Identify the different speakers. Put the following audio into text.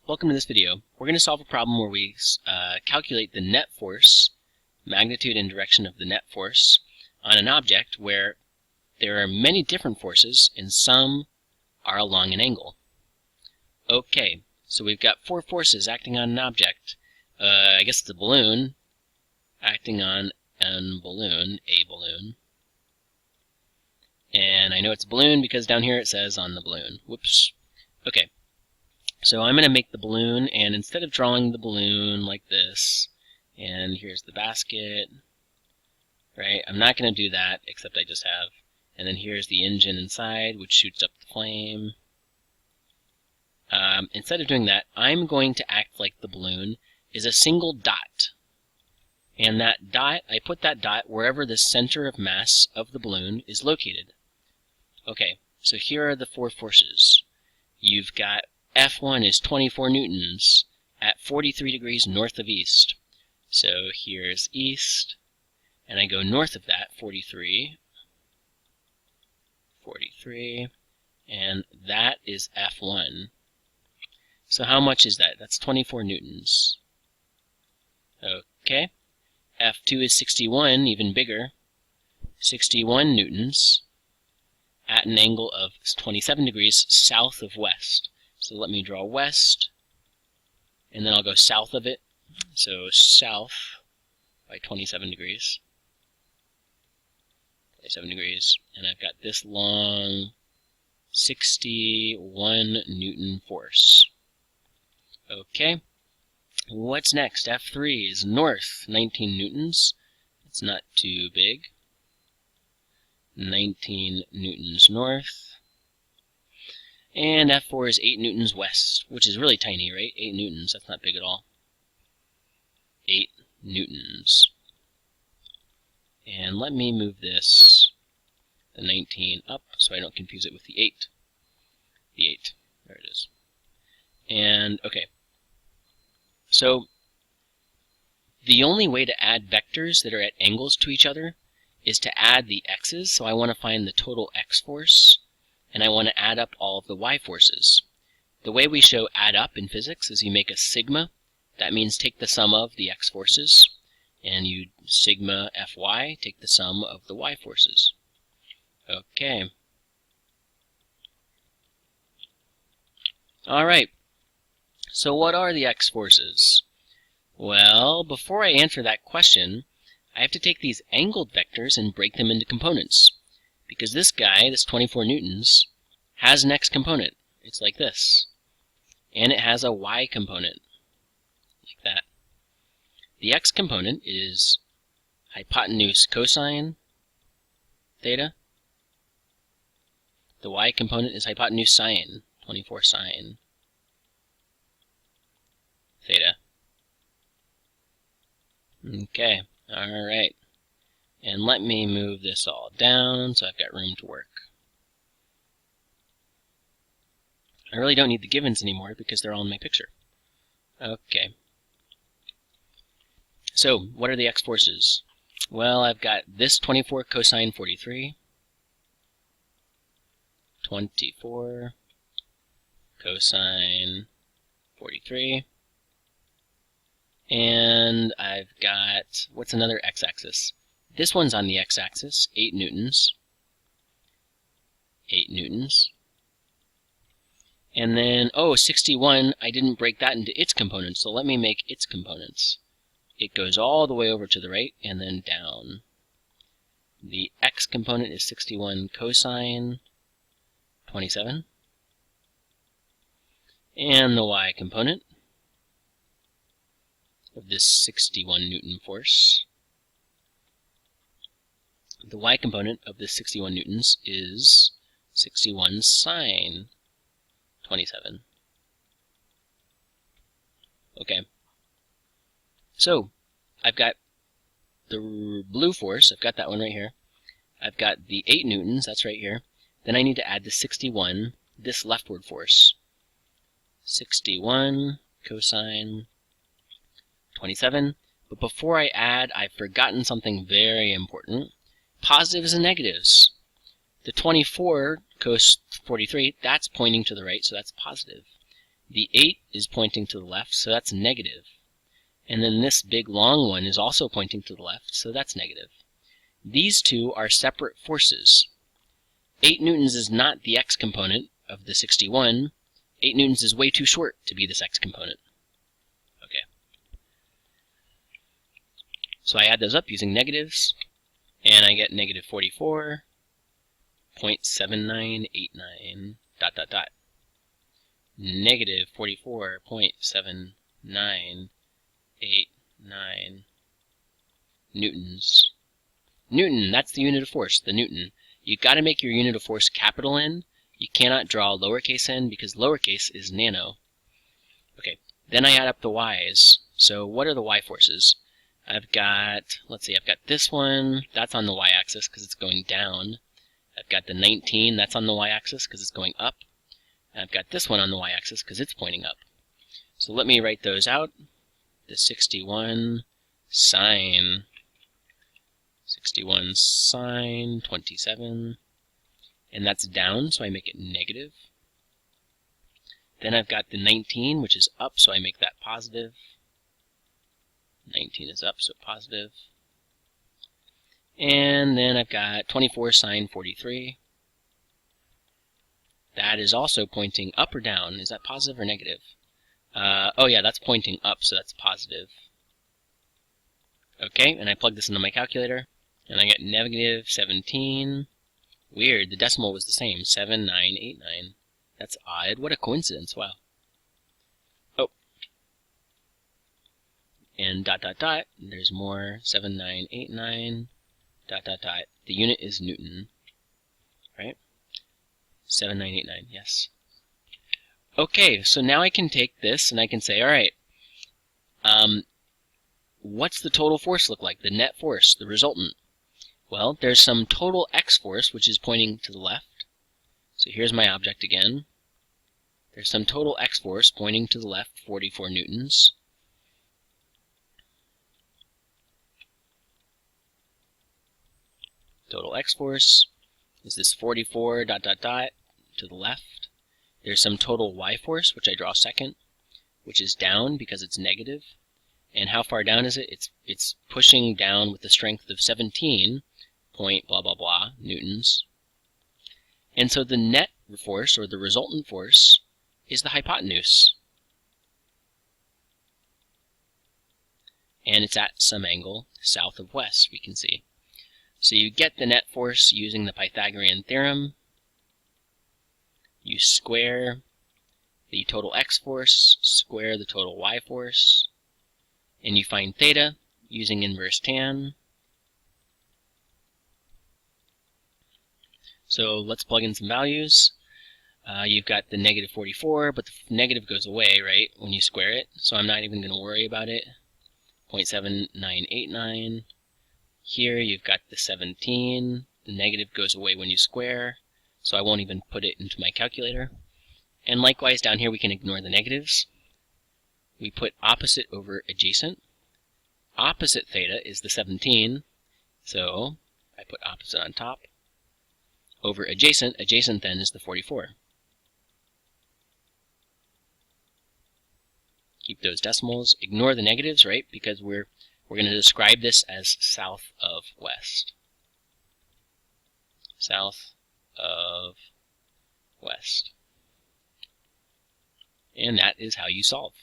Speaker 1: Welcome to this video. We're going to solve a problem where we calculate the net force, magnitude and direction of the net force, on an object where there are many different forces and some are along an angle. Okay, so we've got four forces acting on an object. I guess it's a balloon acting on a balloon. And I know it's a balloon because down here it says on the balloon. Whoops. Okay. So I'm going to make the balloon, and instead of drawing the balloon like this, and here's the basket, right? I'm not going to do that, except I just have. And then here's the engine inside, which shoots up the flame. Instead of doing that, I'm going to act like the balloon is a single dot. And that dot, I put that dot wherever the center of mass of the balloon is located. Okay, so here are the four forces. You've got F1 is 24 newtons at 43 degrees north of east. So here's east, and I go north of that, 43, and that is F1. So how much is that? That's 24 newtons. Okay. F2 is 61, even bigger, 61 newtons at an angle of 27 degrees south of west. So let me draw west, and then I'll go south of it. So south by 27 degrees. 27 degrees. And I've got this long 61 Newton force. Okay. What's next? F3 is north, 19 newtons. It's not too big. 19 newtons north. And F4 is 8 newtons west, which is really tiny, right? 8 newtons, that's not big at all. 8 newtons. And let me move this, the 19, up so I don't confuse it with the 8. The 8, there it is. And, okay. So, the only way to add vectors that are at angles to each other is to add the x's. So I want to find the total x force, and I want to add up all of the y forces. The way we show add up in physics is you make a sigma. That means take the sum of the x forces, and you sigma Fy, take the sum of the y forces. Okay. Alright, so what are the x forces? Well, before I answer that question, I have to take these angled vectors and break them into components. Because this guy, this 24 newtons, has an x component. It's like this. And it has a y component, like that. The x component is hypotenuse cosine theta. The y component is hypotenuse sine, 24 sine theta. Okay, alright. And let me move this all down so I've got room to work. I really don't need the givens anymore because they're all in my picture. Okay. So, what are the x forces? Well, I've got this 24 cosine 43. 24 cosine 43. And I've got, what's another x-axis? This one's on the x-axis, 8 newtons. 8 newtons. And then, 61, I didn't break that into its components, so let me make its components. It goes all the way over to the right and then down. The x component is 61 cosine 27. And the y component of this 61 Newton force. The y component of this 61 newtons is 61 sine 27. Okay. So, I've got the blue force, I've got that one right here. I've got the 8 newtons, that's right here. Then I need to add the 61, this leftward force. 61 cosine 27. But before I add, I've forgotten something very important. Positives and negatives. The 24 cos 43, that's pointing to the right, so that's positive. The 8 is pointing to the left, so that's negative. And then this big long one is also pointing to the left, so that's negative. These two are separate forces. 8 newtons is not the x component of the 61. 8 newtons is way too short to be this x component. Okay. So I add those up using negatives, and I get negative 44.7989 ... Negative 44.7989 newtons. Newton, that's the unit of force, the newton. You've got to make your unit of force capital N. You cannot draw lowercase n because lowercase is nano. Okay, then I add up the y's. So what are the y forces? I've got, let's see, I've got this one, that's on the y-axis because it's going down. I've got the 19, that's on the y-axis because it's going up. And I've got this one on the y-axis because it's pointing up. So let me write those out. The 61 sine 27, and that's down, so I make it negative. Then I've got the 19, which is up, so I make that positive. 19 is up, so positive. And then I've got 24 sine 43. That is also pointing up or down. Is that positive or negative? Oh yeah, that's pointing up, so that's positive. Okay, and I plug this into my calculator, and I get negative 17. Weird, the decimal was the same, 7989. That's odd. What a coincidence, wow. Oh. And ... there's more, 7989, ... The unit is Newton, right? 7989, yes. Okay, so now I can take this and I can say, alright, what's the total force look like? The net force, the resultant. Well, there's some total x force, which is pointing to the left. So here's my object again. There's some total x force pointing to the left, 44 newtons. Total x force is this 44 ... to the left. There's some total y force, which I draw second, which is down because it's negative. And how far down is it? It's pushing down with the strength of 17 point blah blah blah newtons. And so the net force, or the resultant force, is the hypotenuse. And it's at some angle south of west, we can see. So you get the net force using the Pythagorean theorem. You square the total x force, square the total y force, and you find theta using inverse tan. So let's plug in some values. You've got the negative 44, but the negative goes away, right, when you square it, so I'm not even going to worry about it. 0.7989. Here you've got the 17. The negative goes away when you square, so I won't even put it into my calculator. And likewise, down here we can ignore the negatives. We put opposite over adjacent. Opposite theta is the 17, so I put opposite on top. Over adjacent, adjacent then is the 44. Keep those decimals. Ignore the negatives, right? Because we're going to describe this as south of west. South of west. And that is how you solve.